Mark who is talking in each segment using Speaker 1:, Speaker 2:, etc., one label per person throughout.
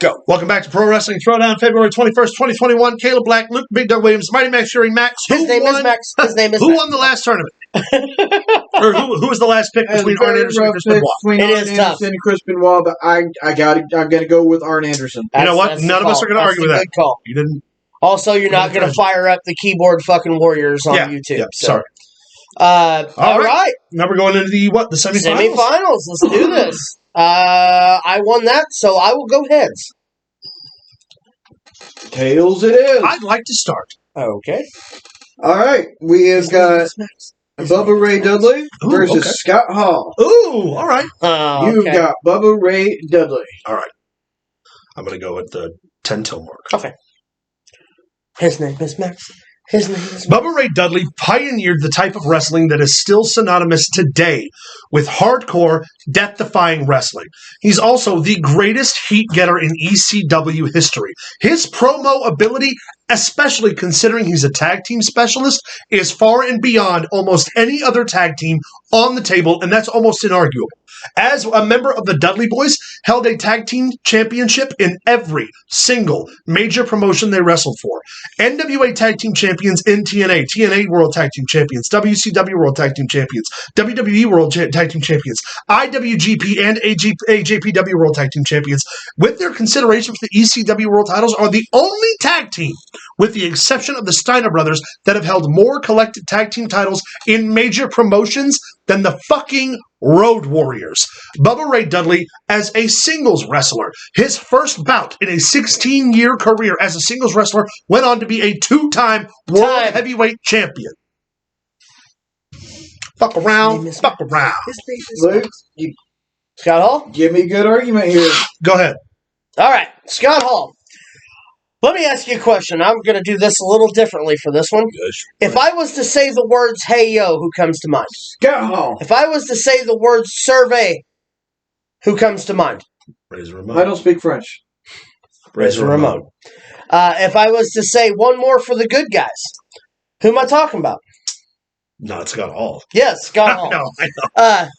Speaker 1: Go.
Speaker 2: Welcome back to Pro Wrestling Throwdown, February 21st, 2021. Caleb Black, Luke Big Dog Williams, Mighty Max Shuring Max.
Speaker 1: His name is Max.
Speaker 2: Who won the last tournament? Or who was the last pick between Arn Anderson and Chris Benoit?
Speaker 3: Between Arn Anderson and Chris Benoit, but I'm gonna go with Arn Anderson.
Speaker 2: You know what? None of us are gonna argue with that.
Speaker 1: Good call.
Speaker 2: You didn't.
Speaker 1: Also, you're not going to fire up the keyboard fucking warriors on YouTube.
Speaker 2: Yeah,
Speaker 1: so.
Speaker 2: sorry.
Speaker 1: All right.
Speaker 2: Now we're going into the semifinals?
Speaker 1: Semifinals. Let's do this. I won that, so I will go heads.
Speaker 3: Tails it is.
Speaker 2: I'd like to start.
Speaker 1: Okay.
Speaker 3: All right. We have got Bubba Ray Dudley versus Scott Hall.
Speaker 2: Ooh, all right.
Speaker 3: You've got Bubba Ray Dudley.
Speaker 2: All right. I'm going to go at the 10 till mark.
Speaker 1: Okay. His name is Max. His name is Max.
Speaker 2: Bubba Ray Dudley pioneered the type of wrestling that is still synonymous today with hardcore, death-defying wrestling. He's also the greatest heat getter in ECW history. His promo ability, especially considering he's a tag team specialist, is far and beyond almost any other tag team on the table, and that's almost inarguable. As a member of the Dudley Boys, held a tag team championship in every single major promotion they wrestled for. NWA Tag Team Champions in TNA, TNA World Tag Team Champions, WCW World Tag Team Champions, WWE World Tag Team Champions, IWGP and AJPW World Tag Team Champions, with their consideration for the ECW World titles, are the only tag team, with the exception of the Steiner brothers, that have held more collective tag team titles in major promotions than the fucking Road Warriors. Bubba Ray Dudley as a singles wrestler. His first bout in a 16-year career as a singles wrestler went on to be a two-time world heavyweight champion. Fuck around, fuck around.
Speaker 3: Luke,
Speaker 1: Scott Hall?
Speaker 3: give me a good argument here.
Speaker 2: Go ahead.
Speaker 1: All right. Scott Hall. Let me ask you a question. I'm going to do this a little differently for this one. If I was to say the words, hey, yo, who comes to mind?
Speaker 3: Scott Hall.
Speaker 1: If I was to say the words survey, who comes to mind?
Speaker 2: Razor Ramon.
Speaker 3: I don't speak French.
Speaker 1: Razor Ramon. If I was to say one more for the good guys, who am I talking about?
Speaker 2: No, it's Scott Hall.
Speaker 1: Yes, Scott Hall.
Speaker 2: I know.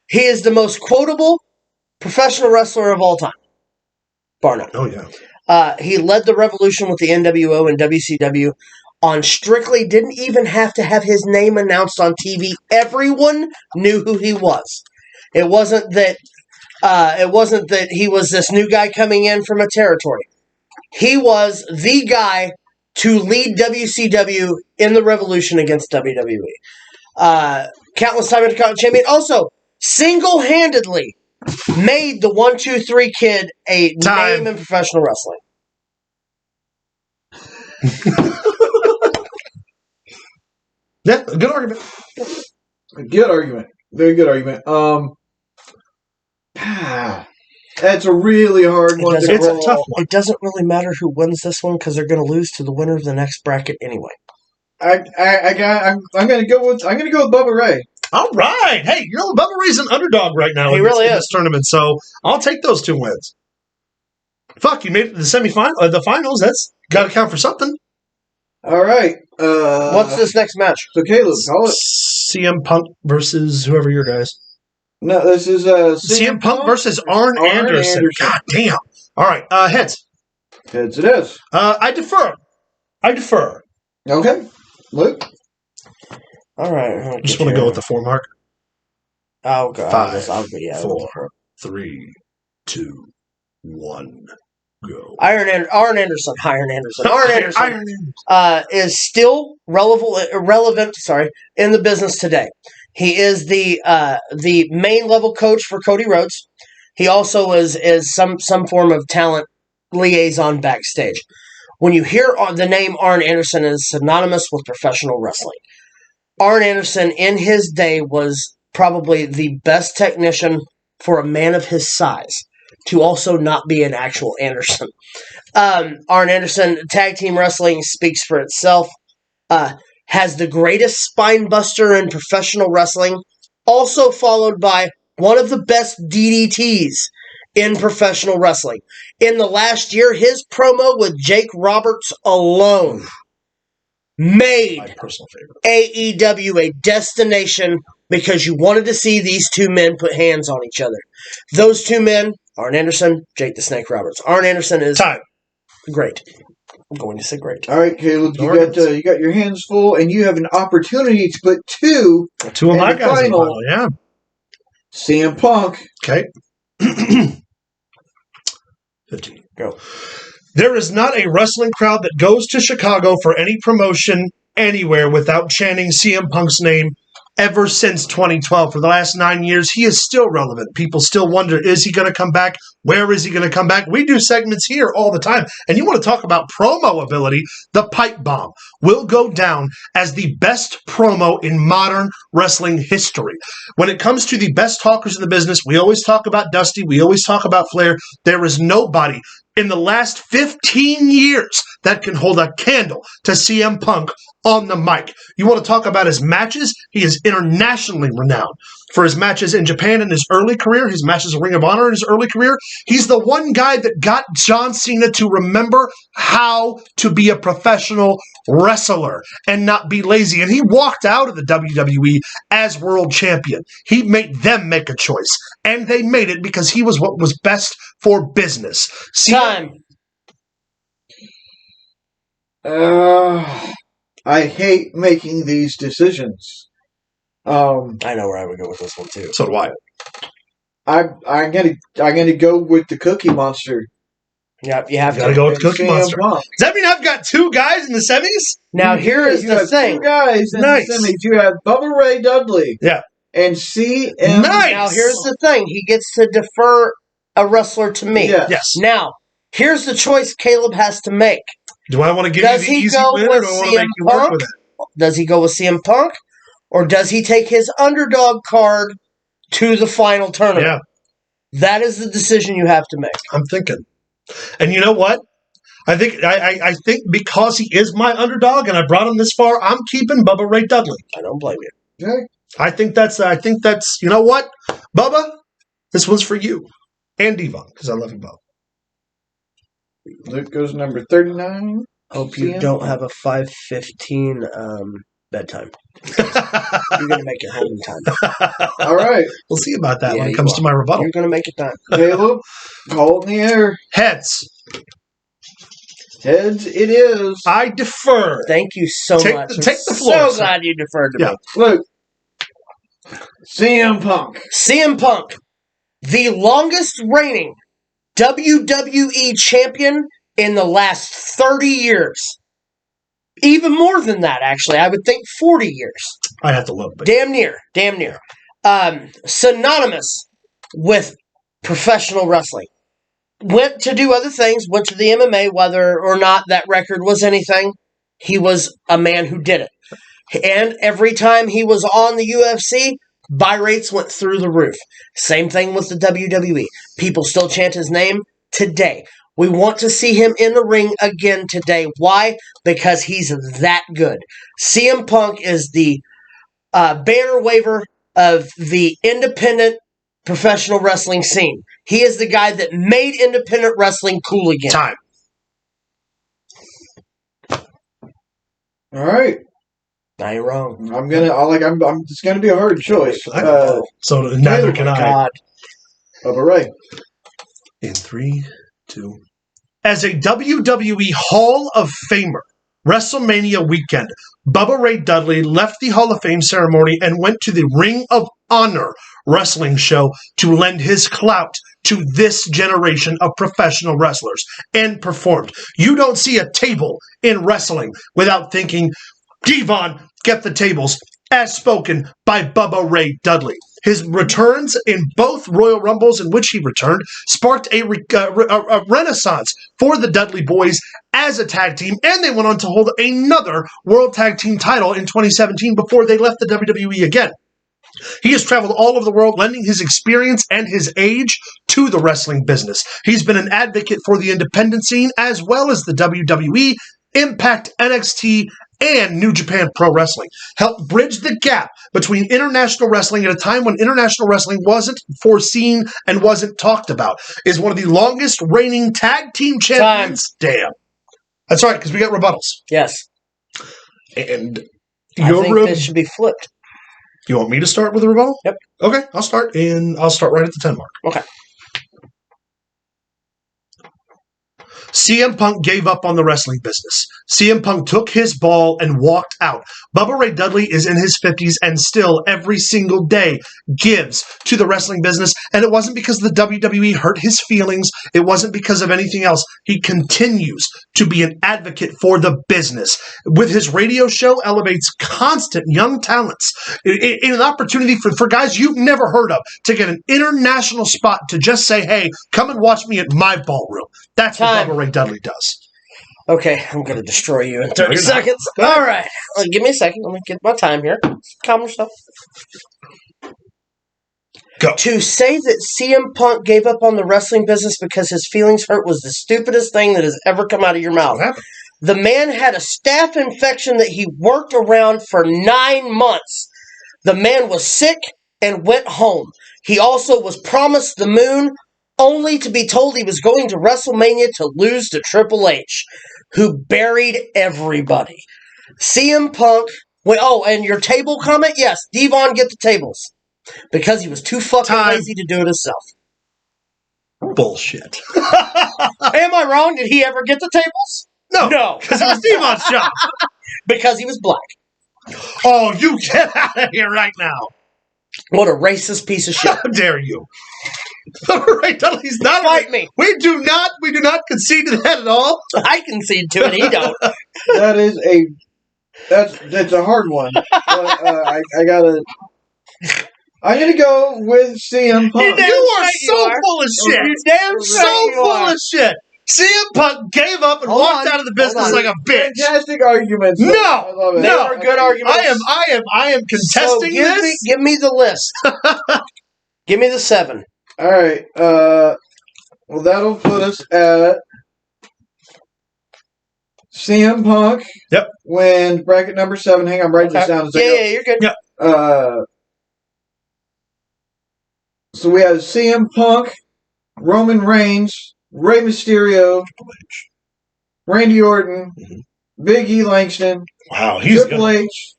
Speaker 1: He is the most quotable professional wrestler of all time. Bar none.
Speaker 2: Oh, yeah.
Speaker 1: He led the revolution with the NWO and WCW. On Strictly, didn't even have to have his name announced on TV. Everyone knew who he was. It wasn't that he was this new guy coming in from a territory. He was the guy to lead WCW in the revolution against WWE. Countless time Intercontinental champion. Also, single-handedly made the 1-2-3 Kid a name in professional wrestling.
Speaker 2: Yeah, good argument.
Speaker 3: Good argument. Very good argument. That's a really hard one.
Speaker 2: It's a tough one.
Speaker 1: It doesn't really matter who wins this one because they're going to lose to the winner of the next bracket anyway.
Speaker 3: I'm gonna go with Bubba Ray.
Speaker 2: All right. Hey, Bubba Ray's an underdog right now in this tournament, so I'll take those 2 wins. Fuck, you made it to the semifinal, the finals. That's got to count for something.
Speaker 3: All right.
Speaker 1: What's this next match?
Speaker 3: So, Caleb, call it.
Speaker 2: CM Punk versus whoever your guys.
Speaker 3: No, this is
Speaker 2: CM Punk versus Arn Anderson. God damn. All right. Heads.
Speaker 3: Heads it is.
Speaker 2: I defer.
Speaker 3: Okay. Luke.
Speaker 1: All right.
Speaker 2: Just want to go with the 4 mark.
Speaker 1: Oh, God.
Speaker 2: 5,
Speaker 1: I'll be
Speaker 2: 4, 3, 2, 1, go.
Speaker 1: Arn Anderson is still relevant. In the business today. He is the main level coach for Cody Rhodes. He also is some form of talent liaison backstage. When you hear the name Arn Anderson, is synonymous with professional wrestling. Arn Anderson, in his day, was probably the best technician for a man of his size to also not be an actual Anderson. Arn Anderson, tag team wrestling speaks for itself. Has the greatest spine buster in professional wrestling, also followed by one of the best DDTs in professional wrestling. In the last year, his promo with Jake Roberts alone made
Speaker 2: my personal favorite.
Speaker 1: AEW a destination because you wanted to see these 2 men put hands on each other. Those 2 men Arn Anderson, Jake the Snake Roberts. Arn Anderson is
Speaker 2: Time.
Speaker 1: great. I'm going to say great.
Speaker 3: All right, Caleb, you got your hands full, and you have an opportunity to put two
Speaker 2: of my guys in the final, yeah.
Speaker 3: CM Punk.
Speaker 2: Okay. 15.
Speaker 1: Go.
Speaker 2: There is not a wrestling crowd that goes to Chicago for any promotion anywhere without chanting CM Punk's name ever since 2012. For the last 9 years, he is still relevant. People still wonder, is he going to come back? Where is he going to come back? We do segments here all the time. And you want to talk about promo ability? The pipe bomb will go down as the best promo in modern wrestling history. When it comes to the best talkers in the business, we always talk about Dusty. We always talk about Flair. There is nobody in the last 15 years that can hold a candle to CM Punk on the mic. You want to talk about his matches? He is internationally renowned for his matches in Japan in his early career, his matches in Ring of Honor in his early career. He's the one guy that got John Cena to remember how to be a professional wrestler and not be lazy. And he walked out of the WWE as world champion. He made them make a choice. And they made it because he was what was best for business.
Speaker 1: Time.
Speaker 3: I hate making these decisions.
Speaker 1: I know where I would go with this one too.
Speaker 2: So do I.
Speaker 3: I'm gonna go with the Cookie Monster.
Speaker 1: Yeah, you have
Speaker 2: to go with Cookie Monster.
Speaker 3: Punk.
Speaker 2: Does that mean I've got two guys in the semis?
Speaker 1: Now here is the thing.
Speaker 3: Two guys in the semis. You have Bubba Ray Dudley.
Speaker 2: Yeah.
Speaker 3: And CM.
Speaker 2: Nice.
Speaker 1: Now here's the thing. He gets to defer a wrestler to me.
Speaker 3: Yeah.
Speaker 2: Yes.
Speaker 1: Now, here's the choice Caleb has to make.
Speaker 2: Do I want to give you the easy win, or do I want to make you work with it?
Speaker 1: Does he go with CM Punk, or does he take his underdog card to the final tournament?
Speaker 2: Yeah.
Speaker 1: That is the decision you have to make.
Speaker 2: I'm thinking. And you know what? I think because he is my underdog and I brought him this far, I'm keeping Bubba Ray Dudley.
Speaker 1: I don't blame you.
Speaker 3: Okay.
Speaker 2: I think that's you know what? Bubba, this one's for you. And Devon, because I love you both.
Speaker 3: Luke goes number 39.
Speaker 1: Hope you don't have a 5:15 bedtime. You're going to make it home in time.
Speaker 3: All right.
Speaker 2: We'll see about that when it comes to my rebuttal.
Speaker 1: You're going to make it time.
Speaker 3: Caleb, call it in the air.
Speaker 2: Heads.
Speaker 3: Heads it is.
Speaker 2: I defer.
Speaker 1: Thank you so much.
Speaker 2: Take the floor.
Speaker 1: So glad you deferred to me.
Speaker 3: Luke. CM Punk.
Speaker 1: CM Punk, the longest reigning WWE champion in the last 30 years. Even more than that, actually. I would think 40 years.
Speaker 2: I have to look. But
Speaker 1: Damn near. Synonymous with professional wrestling. Went to do other things, went to the MMA, whether or not that record was anything. He was a man who did it. And every time he was on the UFC, buy rates went through the roof. Same thing with the WWE. People still chant his name today. We want to see him in the ring again today. Why? Because he's that good. CM Punk is the banner waver of the independent professional wrestling scene. He is the guy that made independent wrestling cool again.
Speaker 2: Time.
Speaker 3: All right.
Speaker 1: Now you're wrong.
Speaker 3: It's gonna be a hard choice.
Speaker 2: So neither can I.
Speaker 1: God.
Speaker 3: Bubba Ray.
Speaker 2: In 3, 2. As a WWE Hall of Famer, WrestleMania weekend, Bubba Ray Dudley left the Hall of Fame ceremony and went to the Ring of Honor wrestling show to lend his clout to this generation of professional wrestlers and performed. You don't see a table in wrestling without thinking, Devon, get the tables, as spoken by Bubba Ray Dudley. His returns in both Royal Rumbles in which he returned sparked a renaissance for the Dudley Boys as a tag team, and they went on to hold another World Tag Team title in 2017 before they left the WWE again. He has traveled all over the world, lending his experience and his age to the wrestling business. He's been an advocate for the independent scene as well as the WWE, Impact, NXT, and New Japan Pro Wrestling. Helped bridge the gap between international wrestling at a time when international wrestling wasn't foreseen and wasn't talked about. Is one of the longest reigning tag team champions. Damn. That's right, because we got rebuttals.
Speaker 1: Yes.
Speaker 2: And
Speaker 1: I think this should be flipped.
Speaker 2: You want me to start with a rebuttal?
Speaker 1: Yep.
Speaker 2: Okay, I'll start right at the 10 mark.
Speaker 1: Okay.
Speaker 2: CM Punk gave up on the wrestling business. CM Punk took his ball and walked out. Bubba Ray Dudley is in his 50s and still every single day gives to the wrestling business. And it wasn't because the WWE hurt his feelings. It wasn't because of anything else. He continues to be an advocate for the business. With his radio show, elevates constant young talents in an opportunity for guys you've never heard of to get an international spot to just say, hey, come and watch me at my ballroom. That's what Bubba Ray Dudley does.
Speaker 1: Okay, I'm going to destroy you in 30 seconds. All right. Give me a second. Let me get my time here. Calm yourself.
Speaker 2: Go.
Speaker 1: To say that CM Punk gave up on the wrestling business because his feelings hurt was the stupidest thing that has ever come out of your mouth.
Speaker 2: What happened?
Speaker 1: The man had a staph infection that he worked around for 9 months. The man was sick and went home. He also was promised the moon, only to be told he was going to WrestleMania to lose to Triple H, who buried everybody. CM Punk... and your table comment? Yes, Devon get the tables. Because he was too fucking lazy to do it himself.
Speaker 2: Bullshit.
Speaker 1: Am I wrong? Did he ever get the tables?
Speaker 2: No. Because it was Devon's job.
Speaker 1: Because he was black.
Speaker 2: Oh, you get out of here right now.
Speaker 1: What a racist piece of shit.
Speaker 2: How dare you? Ray Dudley's not
Speaker 1: Fight me.
Speaker 2: We do not concede to that at all.
Speaker 1: I concede to it. He don't.
Speaker 3: That's a hard one. But, I'm gonna go with CM Punk.
Speaker 2: You are so full of shit.
Speaker 1: You damn
Speaker 2: so full of shit. CM Punk gave up and walked out of the business like a bitch.
Speaker 3: Fantastic arguments.
Speaker 2: No,
Speaker 3: I love it.
Speaker 1: They are good arguments.
Speaker 2: I am contesting this.
Speaker 1: Give me the list. Give me the 7.
Speaker 3: All right. Well, that'll put us at CM Punk.
Speaker 2: Yep.
Speaker 3: When bracket number 7. Hang on, I'm writing this down.
Speaker 1: Yeah, you're good.
Speaker 2: Yep.
Speaker 3: So we have CM Punk, Roman Reigns, Rey Mysterio, Randy Orton, Big E Langston, Triple H,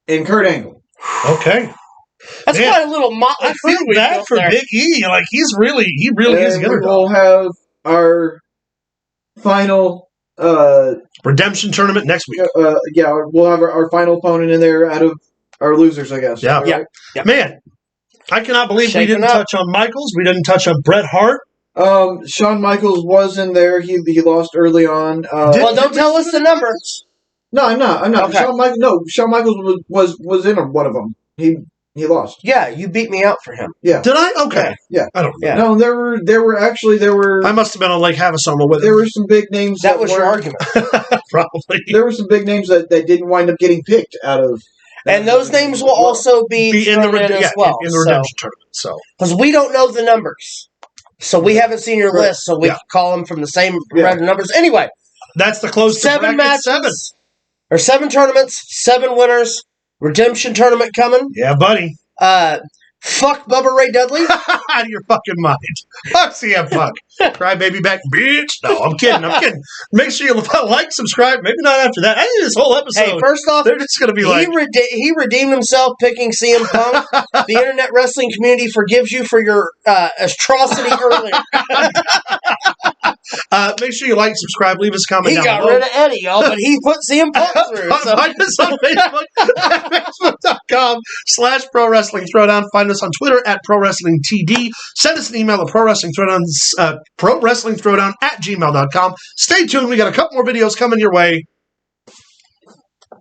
Speaker 3: and Kurt Angle.
Speaker 2: Okay.
Speaker 1: That's quite a little motley
Speaker 2: I feel bad for Big E. Like he really is good.
Speaker 3: We'll have our final
Speaker 2: redemption tournament next week.
Speaker 3: We'll have our final opponent in there out of our losers, I guess.
Speaker 2: Yeah.
Speaker 3: Right?
Speaker 1: Yeah.
Speaker 2: Man, I cannot believe we didn't touch on Michaels. We didn't touch on Bret Hart.
Speaker 3: Shawn Michaels was in there. He lost early on.
Speaker 1: Well, don't tell us the numbers.
Speaker 3: No, I'm not.
Speaker 1: Okay.
Speaker 3: Shawn Michaels was in one of them. He lost.
Speaker 1: Yeah, you beat me out for him.
Speaker 3: Yeah.
Speaker 2: Did I? Okay.
Speaker 3: Yeah.
Speaker 2: I don't know.
Speaker 1: Yeah.
Speaker 3: No, there were.
Speaker 2: I must have been on Lake Havasu with
Speaker 3: There were some big names.
Speaker 1: That was your argument.
Speaker 2: Probably.
Speaker 3: There were some big names that didn't wind up getting picked out of.
Speaker 1: And those names will also be
Speaker 2: in the
Speaker 1: as well.
Speaker 2: in the redemption tournament. So
Speaker 1: because we don't know the numbers, so we haven't seen your list, so we can call them from the same random numbers. Anyway,
Speaker 2: that's the close.
Speaker 1: 7 matches, or 7 tournaments, 7 winners. Redemption tournament coming.
Speaker 2: Yeah, buddy.
Speaker 1: Fuck Bubba Ray Dudley.
Speaker 2: Out of your fucking mind. Fuck CM Punk. Cry baby back, bitch. No, I'm kidding. Make sure you like, subscribe. Maybe not after that. I think this whole episode.
Speaker 1: Hey, first off,
Speaker 2: they're just going to be
Speaker 1: he redeemed himself picking CM Punk. The internet wrestling community forgives you for your atrocity earlier.
Speaker 2: Make sure you like, subscribe, leave us a comment.
Speaker 1: He got rid of Eddie, y'all, but he put CM Punk through.
Speaker 2: Find us on Facebook at Facebook.com/Pro Wrestling Throwdown. Find us on Twitter at Pro Wrestling TD. Send us an email at ProWrestlingThrowdown@gmail.com. Stay tuned. We got a couple more videos coming your way.